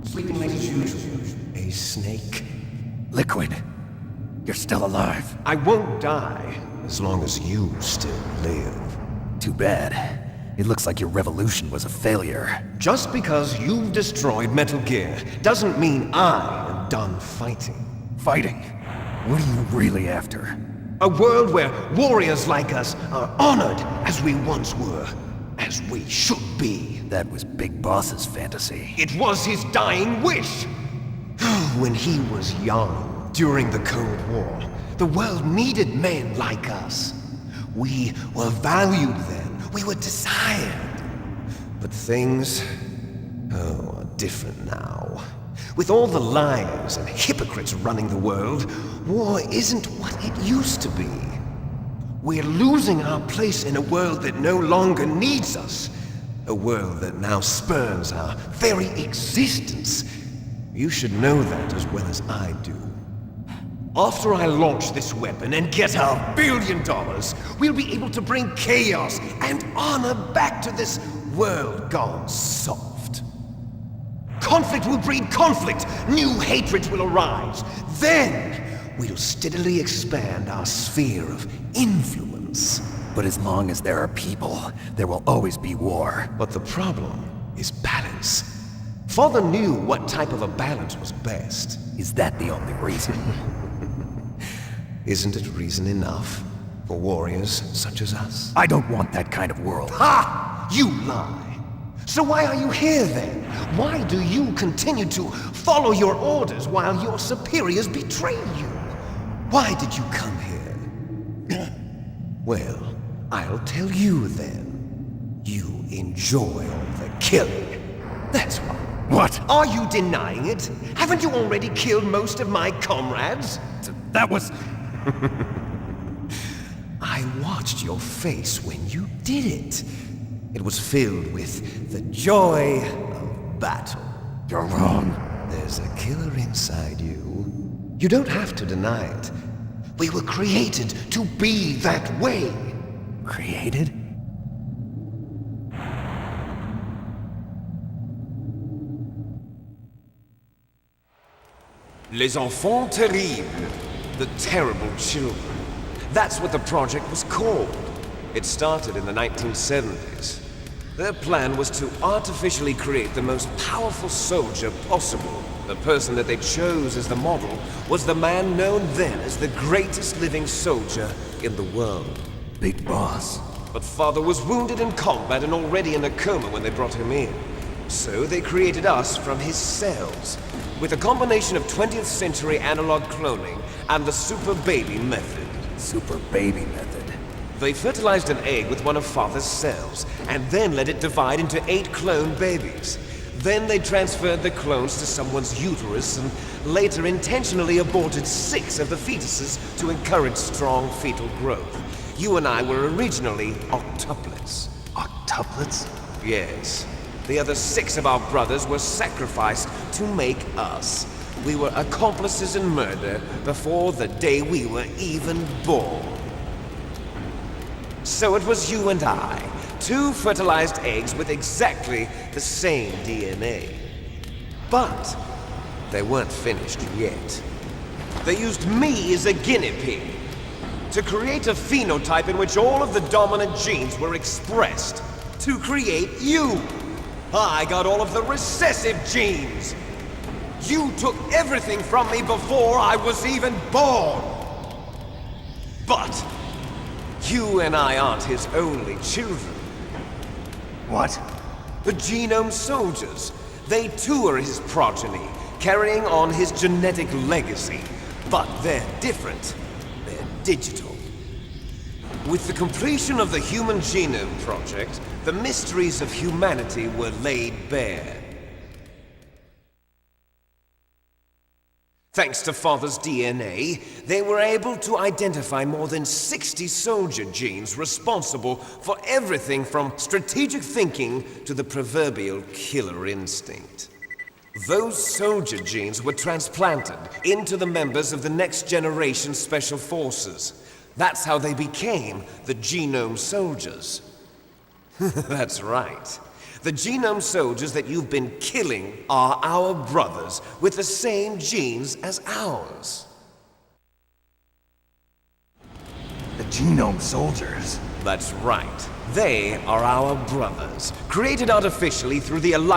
Sleeping late as usual. A snake. Liquid, you're still alive. I won't die as long as you still live. Too bad. It looks like your revolution was a failure. Just because you've destroyed Metal Gear doesn't mean I am done fighting. Fighting? What are you really after? A world where warriors like us are honored as we once were, as we should be. That was Big Boss's fantasy. It was his dying wish. When he was young, during the Cold War, the world needed men like us. We were valued then. We were desired. But things, are different now. With all the liars and hypocrites running the world, war isn't what it used to be. We're losing our place in a world that no longer needs us. A world that now spurns our very existence. You should know that as well as I do. After I launch this weapon and get $1 billion, we'll be able to bring chaos and honor back to this world gone soft. Conflict will breed conflict, new hatreds will arise. Then, we'll steadily expand our sphere of influence. But as long as there are people, there will always be war. But the problem is balance. Father knew what type of a balance was best. Is that the only reason? Isn't it reason enough for warriors such as us? I don't want that kind of world. Ha! You lie! So why are you here then? Why do you continue to follow your orders while your superiors betray you? Why did you come here? Well, I'll tell you then. You enjoy all the killing. That's why. What? Are you denying it? Haven't you already killed most of my comrades? That was... I watched your face when you did it. It was filled with the joy of battle. You're wrong. There's a killer inside you. You don't have to deny it. We were created to be that way. Created? Les enfants terribles. The terrible children. That's what the project was called. It started in the 1970s. Their plan was to artificially create the most powerful soldier possible. The person that they chose as the model was the man known then as the greatest living soldier in the world. Big Boss. But Father was wounded in combat and already in a coma when they brought him in. So they created us from his cells, with a combination of 20th century analog cloning and the Super Baby method. Super Baby method. They fertilized an egg with one of Father's cells, and then let it divide into 8 clone babies. Then they transferred the clones to someone's uterus and later intentionally aborted 6 of the fetuses to encourage strong fetal growth. You and I were originally octuplets. Octuplets? Yes. The other 6 of our brothers were sacrificed to make us. We were accomplices in murder before the day we were even born. So it was you and I, 2 fertilized eggs with exactly the same DNA. But they weren't finished yet. They used me as a guinea pig to create a phenotype in which all of the dominant genes were expressed. To create you. I got all of the recessive genes. You took everything from me before I was even born. But you and I aren't his only children. What? The Genome Soldiers. They too are his progeny, carrying on his genetic legacy. But they're different. They're digital. With the completion of the Human Genome Project, the mysteries of humanity were laid bare. Thanks to Father's DNA, they were able to identify more than 60 soldier genes responsible for everything from strategic thinking to the proverbial killer instinct. Those soldier genes were transplanted into the members of the next generation Special Forces. That's how they became the Genome Soldiers. That's right. The genome soldiers that you've been killing are our brothers with the same genes as ours. The Genome Soldiers. That's right. They are our brothers, created artificially through the Alliance.